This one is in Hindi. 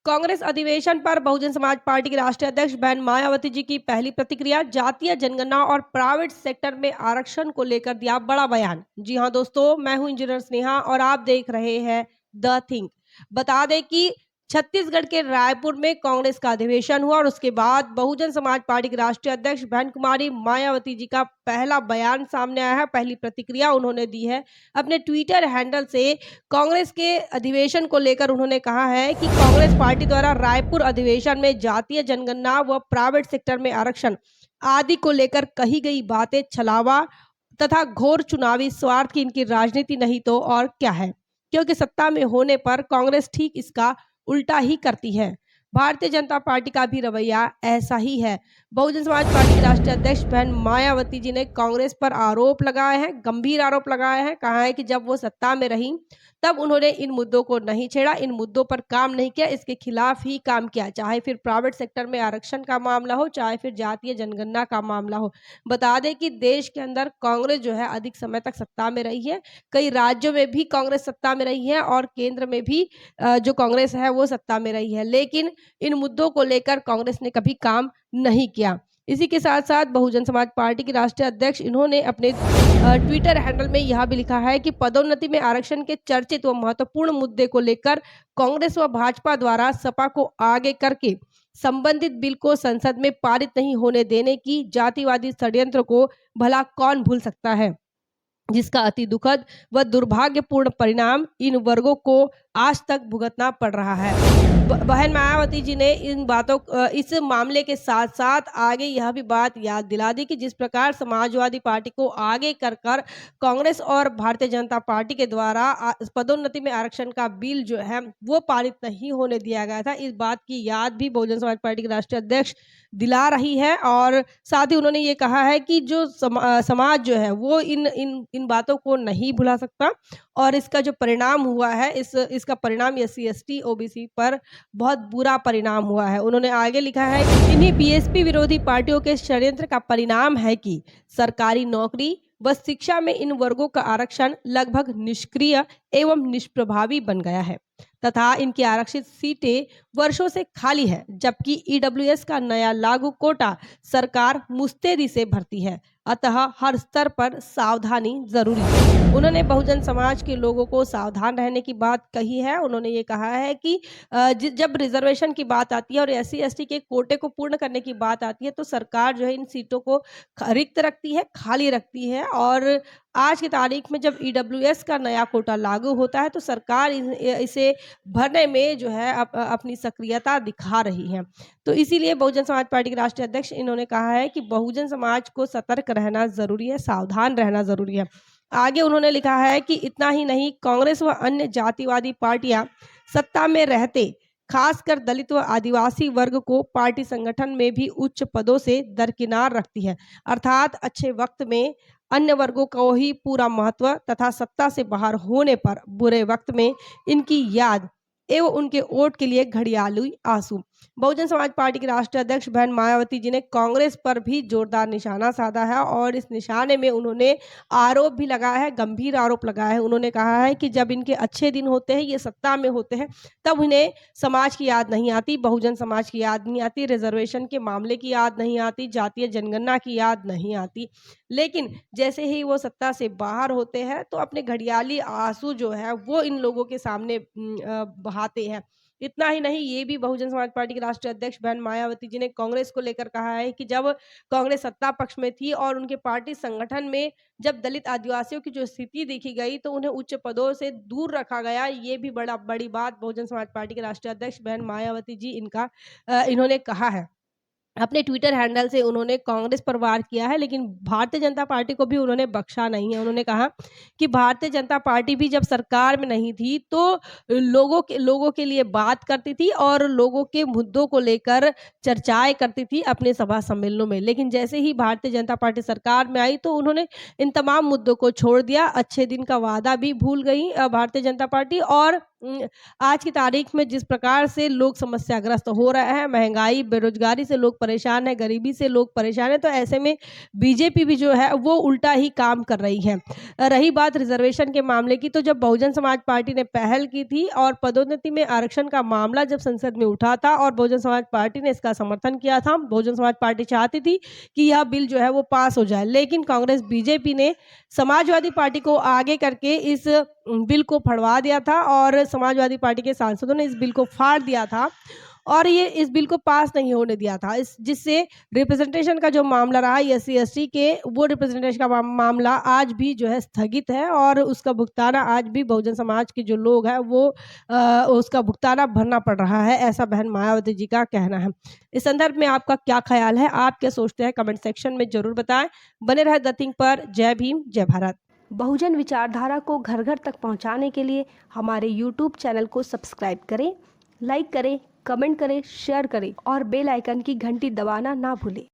कांग्रेस अधिवेशन पर बहुजन समाज पार्टी की राष्ट्रीय अध्यक्ष बहन मायावती जी की पहली प्रतिक्रिया। जातीय जनगणना और प्राइवेट सेक्टर में आरक्षण को लेकर दिया बड़ा बयान। जी हां दोस्तों, मैं हूं इंजीनियर स्नेहा और आप देख रहे हैं द थिंक। बता दें कि छत्तीसगढ़ के रायपुर में कांग्रेस का अधिवेशन हुआ और उसके बाद बहुजन समाज पार्टी की राष्ट्रीय अध्यक्ष बहन कुमारी मायावती जी का पहला बयान सामने आया है। पहली प्रतिक्रिया उन्होंने दी है अपने ट्विटर हैंडल से। कांग्रेस के अधिवेशन को लेकर उन्होंने कहा है कि कांग्रेस पार्टी द्वारा रायपुर अधिवेशन में जातीय जनगणना व प्राइवेट सेक्टर में आरक्षण आदि को लेकर कही गई बातें छलावा तथा घोर चुनावी स्वार्थ की इनकी राजनीति नहीं तो और क्या है, क्योंकि सत्ता में होने पर कांग्रेस ठीक इसका उल्टा ही करती है। भारतीय जनता पार्टी का भी रवैया ऐसा ही है। बहुजन समाज पार्टी की राष्ट्रीय अध्यक्ष बहन मायावती जी ने कांग्रेस पर आरोप लगाए हैं, गंभीर आरोप लगाए हैं। कहा है कि जब वो सत्ता में रही तब उन्होंने इन मुद्दों को नहीं छेड़ा, इन मुद्दों पर काम नहीं किया, इसके खिलाफ ही काम किया, चाहे फिर प्राइवेट सेक्टर में आरक्षण का मामला हो, चाहे फिर जातीय जनगणना का मामला हो। बता दें कि देश के अंदर कांग्रेस जो है अधिक समय तक सत्ता में रही है। कई राज्यों में भी कांग्रेस सत्ता में रही है और केंद्र में भी जो कांग्रेस है वो सत्ता में रही है, लेकिन इन मुद्दों को लेकर कांग्रेस ने कभी काम नहीं किया। इसी के साथ साथ बहुजन समाज पार्टी के राष्ट्रीय अध्यक्ष इन्होंने अपने ट्विटर हैंडल में यह भी लिखा है कि पदोन्नति में आरक्षण के चर्चित व महत्वपूर्ण मुद्दे को लेकर कांग्रेस व भाजपा द्वारा सपा को आगे करके संबंधित बिल को संसद में पारित नहीं होने देने की जातिवादी षड्यंत्र को भला कौन भूल सकता है, जिसका अति दुखद व दुर्भाग्यपूर्ण परिणाम इन वर्गों को आज तक भुगतना पड़ रहा है। बहन मायावती जी ने इन बातों इस मामले के साथ साथ आगे यह भी बात याद दिला दी कि जिस प्रकार समाजवादी पार्टी को आगे कर कांग्रेस और भारतीय जनता पार्टी के द्वारा पदोन्नति में आरक्षण का बिल जो है वो पारित नहीं होने दिया गया था, इस बात की याद भी बहुजन समाज पार्टी के राष्ट्रीय अध्यक्ष दिला रही है। और साथ ही उन्होंने ये कहा है कि जो समाज जो है वो इन बातों को नहीं भुला सकता और इसका जो परिणाम हुआ है इसका परिणाम एससी एसटी ओबीसी पर बहुत बुरा परिणाम हुआ है। उन्होंने आगे लिखा है कि इन्हीं बीएसपी विरोधी पार्टियों के षड्यंत्र का परिणाम है कि सरकारी नौकरी व शिक्षा में इन वर्गों का आरक्षण लगभग निष्क्रिय एवं निष्प्रभावी बन गया है तथा इनकी आरक्षित सीटें वर्षों से खाली है, जबकि ईडब्ल्यूएस का नया लागू कोटा सरकार मुस्तैदी से भरती है। अतः हर स्तर पर सावधानी जरूरी है। उन्होंने बहुजन समाज के लोगों को सावधान रहने की बात कही है। उन्होंने ये कहा है कि जब रिजर्वेशन की बात आती है और एससी एसटी के कोटे को पूर्ण करने की बात आती है तो सरकार जो है इन सीटों को रिक्त रखती है, खाली रखती है। और आज की तारीख में जब ईडब्ल्यूएस का नया कोटा लागू होता है तो सरकार इसे भरने में जो है अपनी सक्रियता दिखा रही है। तो इसीलिए बहुजन समाज पार्टी के राष्ट्रीय अध्यक्ष इन्होंने कहा है कि बहुजन समाज को सतर्क रहना जरूरी है, सावधान रहना जरूरी है। आगे उन्होंने लिखा है कि इतना ही नहीं, कांग्रेस व अन्य जातिवादी पार्टियां सत्ता में रहते खासकर दलित व आदिवासी वर्ग को पार्टी संगठन में भी उच्च पदों से दरकिनार रखती है, अर्थात अच्छे वक्त में अन्य वर्गों को ही पूरा महत्व तथा सत्ता से बाहर होने पर बुरे वक्त में इनकी याद एवं उनके वोट के लिए घड़ियाली आंसू। बहुजन समाज पार्टी के राष्ट्रीय अध्यक्ष बहन मायावती जी ने कांग्रेस पर भी जोरदार निशाना साधा है और इस निशाने में उन्होंने आरोप भी लगाया है, गंभीर आरोप लगाया है। उन्होंने कहा है कि जब इनके अच्छे दिन होते हैं, ये सत्ता में होते हैं, तब इन्हें समाज की याद नहीं आती, बहुजन समाज की याद नहीं आती, रिजर्वेशन के मामले की याद नहीं आती, जातीय जनगणना की याद नहीं आती। लेकिन जैसे ही वो सत्ता से बाहर होते हैं तो अपने घड़ियाली आंसू जो है वो इन लोगों के सामने बहाते हैं। इतना ही नहीं, ये भी बहुजन समाज पार्टी के राष्ट्रीय अध्यक्ष बहन मायावती जी ने कांग्रेस को लेकर कहा है कि जब कांग्रेस सत्ता पक्ष में थी और उनके पार्टी संगठन में जब दलित आदिवासियों की जो स्थिति देखी गई तो उन्हें उच्च पदों से दूर रखा गया। ये भी बड़ी बात बहुजन समाज पार्टी के राष्ट्रीय अध्यक्ष बहन मायावती जी इन्होंने कहा है। अपने ट्विटर हैंडल से उन्होंने कांग्रेस पर वार किया है, लेकिन भारतीय जनता पार्टी को भी उन्होंने बख्शा नहीं है। उन्होंने कहा कि भारतीय जनता पार्टी भी जब सरकार में नहीं थी तो लोगों के लिए बात करती थी और लोगों के मुद्दों को लेकर चर्चाएं करती थी अपने सभा सम्मेलनों में, लेकिन जैसे ही भारतीय जनता पार्टी सरकार में आई तो उन्होंने इन तमाम मुद्दों को छोड़ दिया। अच्छे दिन का वादा भी भूल गई भारतीय जनता पार्टी और आज की तारीख में जिस प्रकार से लोग समस्याग्रस्त हो रहे हैं, महँगाई, बेरोज़गारी से लोग परेशान हैं, गरीबी से लोग परेशान हैं, तो ऐसे में बीजेपी भी जो है वो उल्टा ही काम कर रही है। रही बात रिज़र्वेशन के मामले की, तो जब बहुजन समाज पार्टी ने पहल की थी और पदोन्नति में आरक्षण का मामला जब संसद में उठा था और बहुजन समाज पार्टी ने इसका समर्थन किया था। बहुजन समाज पार्टी चाहती थी कि यह बिल जो है वो पास हो जाए, लेकिन कांग्रेस बीजेपी ने समाजवादी पार्टी को आगे करके इस बिल को फड़वा दिया था और समाजवादी पार्टी के सांसदों ने इस बिल को फाड़ दिया था और ये इस बिल को पास नहीं होने दिया था। इस जिससे रिप्रेजेंटेशन का जो मामला रहा एससी-एसटी के, वो रिप्रेजेंटेशन का मामला आज भी जो है स्थगित है और उसका भुगताना आज भी बहुजन समाज के जो लोग हैं वो उसका भुगताना भरना पड़ रहा है, ऐसा बहन मायावती जी का कहना है। इस संदर्भ में आपका क्या ख्याल है? आप क्या सोचते हैं? कमेंट सेक्शन में ज़रूर बताएँ। बने रहे द थिंक पर। जय भीम, जय भारत। बहुजन विचारधारा को घर घर तक पहुंचाने के लिए हमारे YouTube चैनल को सब्सक्राइब करें, लाइक करें, कमेंट करें, शेयर करें और बेल आइकन की घंटी दबाना ना भूलें।